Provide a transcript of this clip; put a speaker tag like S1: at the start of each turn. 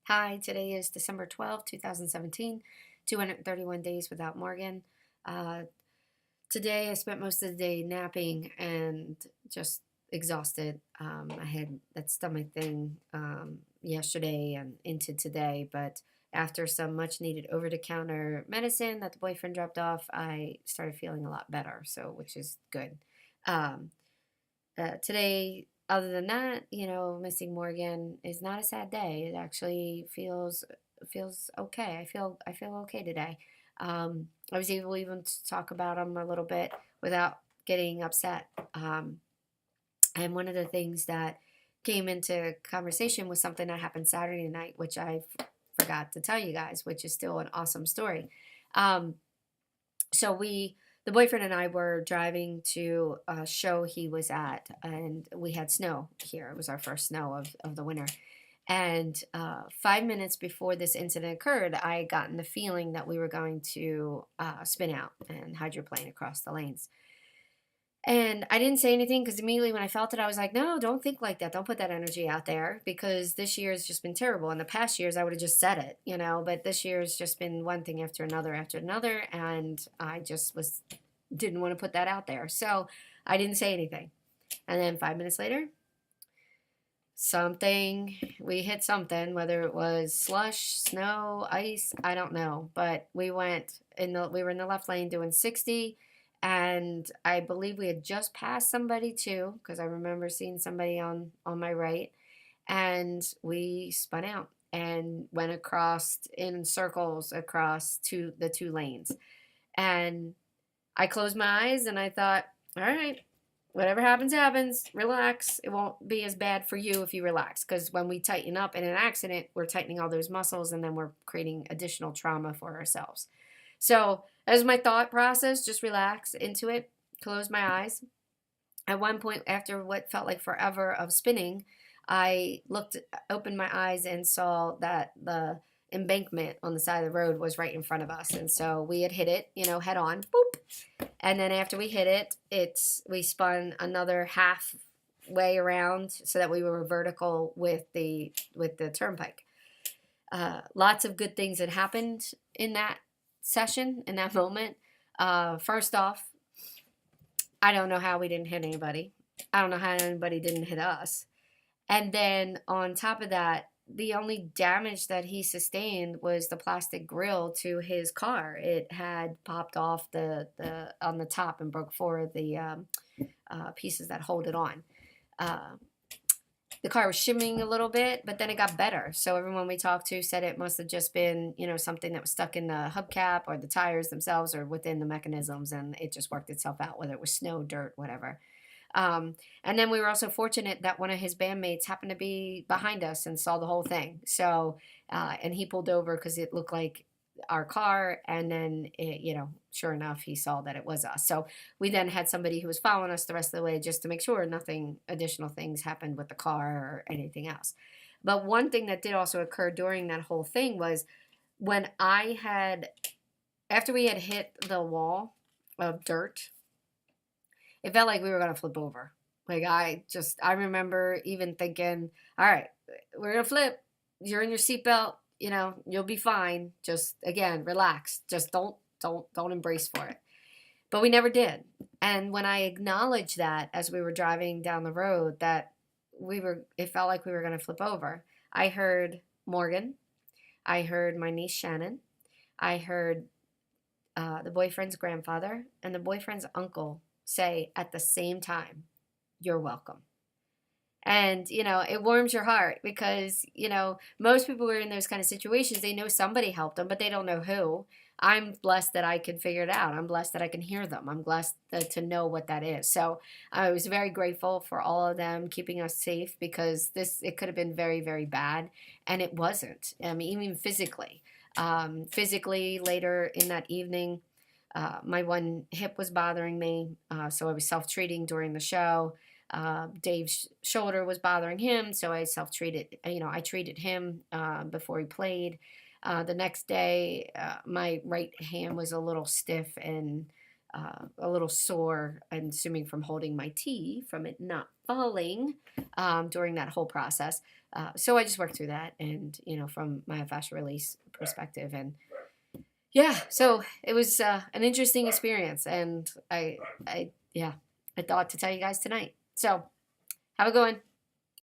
S1: Hi, today is December 12th, 2017, 231 days without Morgan. Uh, Today I spent most of the day napping and just exhausted. I had that stomach thing yesterday and into today, but after some much needed over the counter medicine that the boyfriend dropped off, I started feeling a lot better, so which is good. Um, Today, other than that, missing Morgan is not a sad day. It actually feels okay. I feel okay today. I was able even to talk about him a little bit without getting upset. And one of the things that came into conversation was something that happened Saturday night, which I forgot to tell you guys, which is still an awesome story. Um, so the boyfriend and I were driving to a show he was at, and we had snow here. It was our first snow of the winter. And 5 minutes before this incident occurred, I had gotten the feeling that we were going to spin out and hydroplane across the lanes. And I didn't say anything because immediately when I felt it, I was like, no, don't think like that. Don't put that energy out there because this year has just been terrible. In the past years, I would have just said it. But this year has just been one thing after another after another. And I just didn't want to put that out there. So I didn't say anything. And then 5 minutes later, we hit something, whether it was slush, snow, ice, I don't know. But we were in the left lane doing 60, and I believe we had just passed somebody too, because I remember seeing somebody on my right, and we spun out and went across in circles across the two lanes. And I closed my eyes and I thought, all right, whatever happens, happens. Relax. It won't be as bad for you if you relax. Because when we tighten up in an accident, we're tightening all those muscles and then we're creating additional trauma for ourselves. So that was my thought process. Just relax into it. Close my eyes. At one point, after what felt like forever of spinning, I opened my eyes and saw that the embankment on the side of the road was right in front of us. And so we had hit it, head on, boop. And then after we hit it, we spun another half way around so that we were vertical with the turnpike. Lots of good things had happened in that session, in that moment. First off, I don't know how we didn't hit anybody. I don't know how anybody didn't hit us. And then on top of that, the only damage that he sustained was the plastic grill to his car. It had popped off the on the top and broke four of the pieces that hold it on. Uh, the car was shimmying a little bit, but then it got better. So everyone we talked to said it must have just been, something that was stuck in the hubcap or the tires themselves or within the mechanisms, and it just worked itself out, whether it was snow, dirt, whatever. And then we were also fortunate that one of his bandmates happened to be behind us and saw the whole thing. So, and he pulled over because it looked like our car. And then, sure enough, he saw that it was us. So we then had somebody who was following us the rest of the way just to make sure nothing additional things happened with the car or anything else. But one thing that did also occur during that whole thing was when after we had hit the wall of dirt, it felt like we were going to flip over. Like I remember even thinking, all right, we're going to flip. You're in your seatbelt, you'll be fine. Just again, relax. Just don't embrace for it. But we never did. And when I acknowledged that as we were driving down the road that it felt like we were going to flip over. I heard Morgan. I heard my niece Shannon. I heard the boyfriend's grandfather and the boyfriend's uncle say at the same time, "You're welcome." And, it warms your heart because, most people who are in those kind of situations, they know somebody helped them, but they don't know who. I'm blessed that I can figure it out. I'm blessed that I can hear them. I'm blessed to know what that is. So I was very grateful for all of them keeping us safe because it could have been very, very bad. And it wasn't. I mean, even physically. Physically, later in that evening, my one hip was bothering me. So I was self treating during the show. Dave's shoulder was bothering him, so I self-treated. I treated him before he played. The next day, my right hand was a little stiff, and a little sore, I'm assuming from holding my tea, from it not falling during that whole process. So I just worked through that, and from myofascial release perspective, and yeah, so it was an interesting experience, and yeah, I thought to tell you guys tonight. So have a good one.